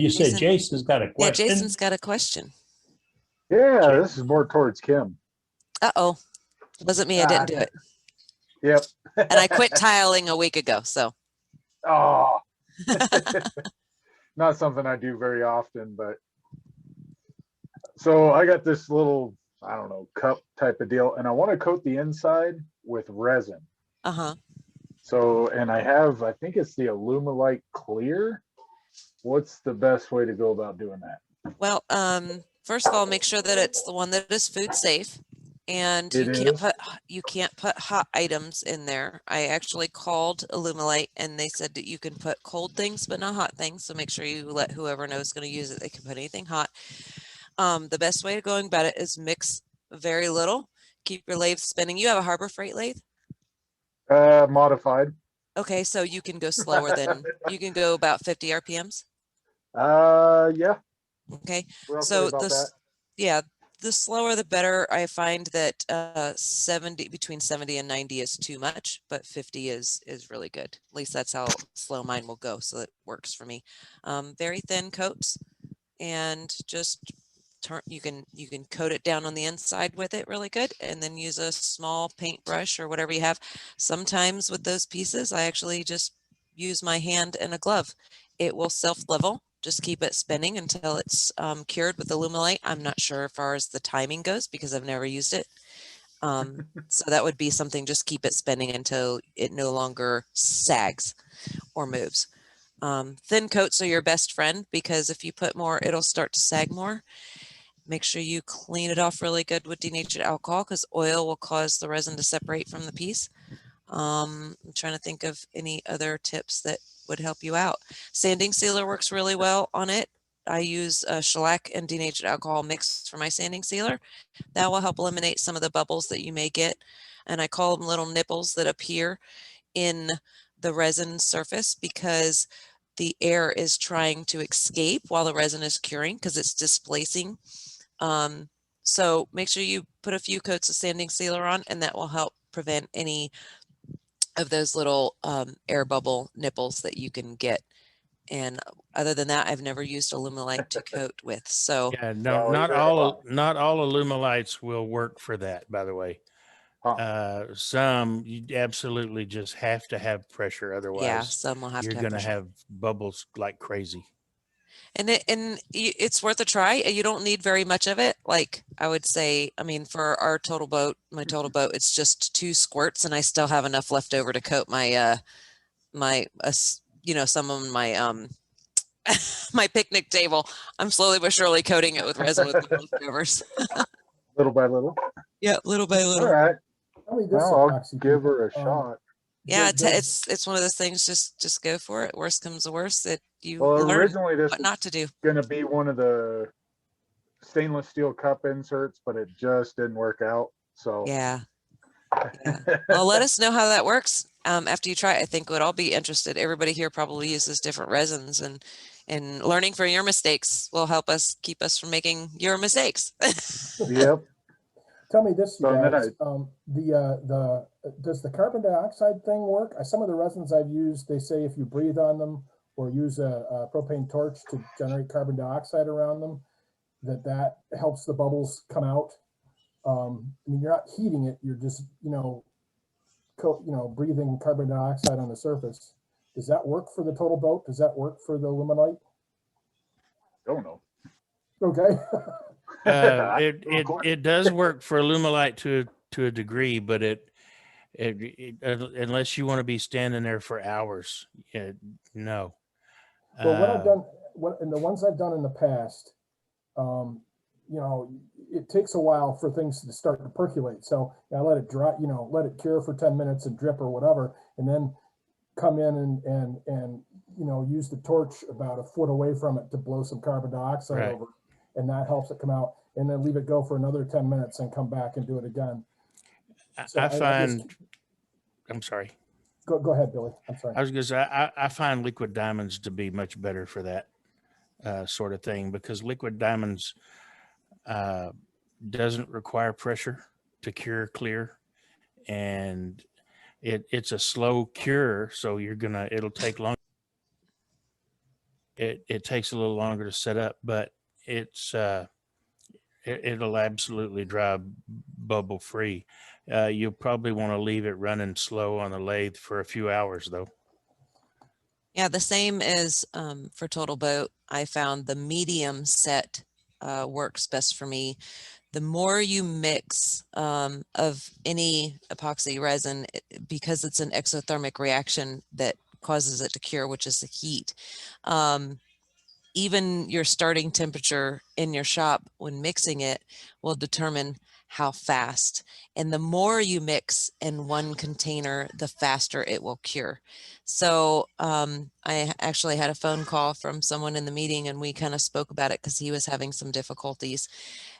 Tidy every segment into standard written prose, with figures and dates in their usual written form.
You said Jason, Jason's got a yeah, question? Jason's got a question. Yeah, this is more towards Kim. Uh-oh. Wasn't me. I didn't do it. Yep. And I quit tiling a week ago, so. Oh, not something I do very often, but so I got this little, I don't know, cup type of deal, and I want to coat the inside with resin. Uh-huh. So, and I think it's the Alumilite Clear. What's the best way to go about doing that? Well, first of all, make sure that it's the one that is food safe. And It is. you can't put hot items in there. I actually called Illumilite and they said that you can put cold things but not hot things. So make sure you let whoever knows is going to use it, they can put anything hot. The best way of going about it is mix very little. Keep your lathe spinning. You have a Harbor Freight lathe? Modified. Okay, so you can go slower than you can go about 50 RPMs. Yeah. Okay, Roughly so about yeah, the slower the better. I find that 70 between 70 and 90 is too much, but 50 is really good. At least that's how slow mine will go, so it works for me. Very thin coats, and just turn. You can coat it down on the inside with it really good, and then use a small paintbrush or whatever you have. Sometimes with those pieces, I actually just use my hand and a glove. It will self-level. Just keep it spinning until it's cured with Illumilite. I'm not sure as far as the timing goes because I've never used it. So that would be something, just keep it spinning until it no longer sags or moves. Thin coats are your best friend because if you put more, it'll start to sag more. Make sure you clean it off really good with denatured alcohol because oil will cause the resin to separate from the piece. I'm trying to think of any other tips that would help you out. Sanding sealer works really well on it. I use shellac and denatured alcohol mixed for my sanding sealer. That will help eliminate some of the bubbles that you may get. And I call them little nipples that appear in the resin surface because the air is trying to escape while the resin is curing because it's displacing. So make sure you put a few coats of sanding sealer on, and that will help prevent any of those little air bubble nipples that you can get. And other than that, I've never used Illumilite to coat with. So Yeah, no, not all Illumilites will work for that, by the way. Some you absolutely just have to have pressure, yeah, otherwise some will have you're to have going to pressure. have bubbles like crazy. And it's worth a try. You don't need very much of it. Like I would say, I mean, for our total boat, my total boat, it's just 2 squirts, and I still have enough left over to coat my some of my my picnic table. I'm slowly but surely coating it with resin with my leftovers. little by little. Yeah, little by little. All right. Tell me this, Well, I'll epoxy give her a people, shot. Yeah, does- it's one of those things. Just go for it. Worst comes to worst, that you Well, learn originally this what was not to do. going to be one of the stainless steel cup inserts, but it just didn't work out. So Yeah. Well, let us know how that works after you try it. I think we'd all be interested. Everybody here probably uses different resins, and learning from your mistakes will help us keep us from making your mistakes. Yep. Tell me this, you So then guys. Does the carbon dioxide thing work? Some of the resins I've used, they say if you breathe on them or use a propane torch to generate carbon dioxide around them, that helps the bubbles come out. I mean, you're not heating it; you're just breathing carbon dioxide on the surface. Does that work for the total boat? Does that work for the Illuminite? Don't know. Okay. It does work for Illumilite to a degree, but it unless you want to be standing there for hours, no. Well, what I've done, and the ones I've done in the past, it takes a while for things to start to percolate. So I let it dry, let it cure for 10 minutes and drip or whatever, and then come in and use the torch about a foot away from it to blow some carbon dioxide over, and that helps it come out. And then leave it go for another 10 minutes and come back and do it again. So I'm sorry. Go ahead, Billy. I'm sorry. I was going to say, I find liquid diamonds to be much better for that sort of thing, because liquid diamonds doesn't require pressure to cure clear, and it's a slow cure, so it'll take long. it takes a little longer to set up, but it's it'll absolutely dry bubble free. You'll probably want to leave it running slow on the lathe for a few hours though. Yeah, the same as for Total Boat. I found the medium set works best for me. The more you mix of any epoxy resin, because it's an exothermic reaction that causes it to cure, which is the heat. Even your starting temperature in your shop when mixing it will determine how fast. And the more you mix in one container, the faster it will cure. So I actually had a phone call from someone in the meeting, and we kind of spoke about it because he was having some difficulties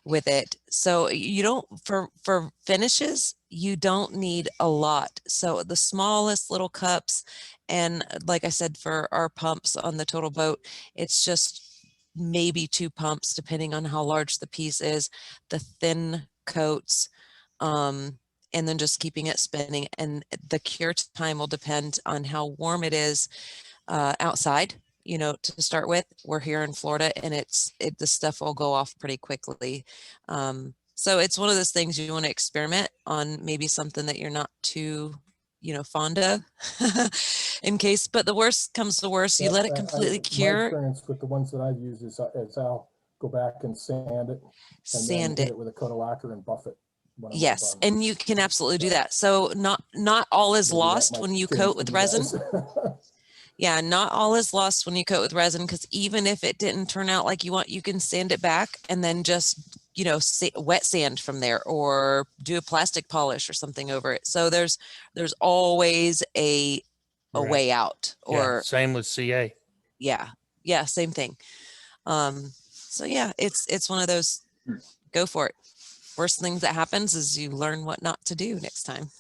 with it. So you don't, for finishes, you don't need a lot. So the smallest little cups, and like I said, for our pumps on the Total Boat, it's just maybe 2 pumps, depending on how large the piece is, the thin coats, and then just keeping it spinning. And the cure time will depend on how warm it is outside. You know, to start with, we're here in Florida, and the stuff will go off pretty quickly. So it's one of those things you want to experiment on, maybe something that you're not too, fond of in case, but the worst comes to worst, you let it completely My cure. experience with the ones that I've used is I'll go back and sand it and Sand then hit it. it with a coat of lacquer and buff it. when I'm all Yes, done. and you can absolutely do So- that. So not all is Maybe that lost might when you change coat for with you resin. guys. Yeah, not all is lost when you coat with resin, because even if it didn't turn out like you want, you can sand it back and then just, wet sand from there, or do a plastic polish or something over it. So there's always a Right. way out, Yeah, or same with CA. yeah, same thing. So yeah, it's one of those, go for it. Worst things that happens is you learn what not to do next time.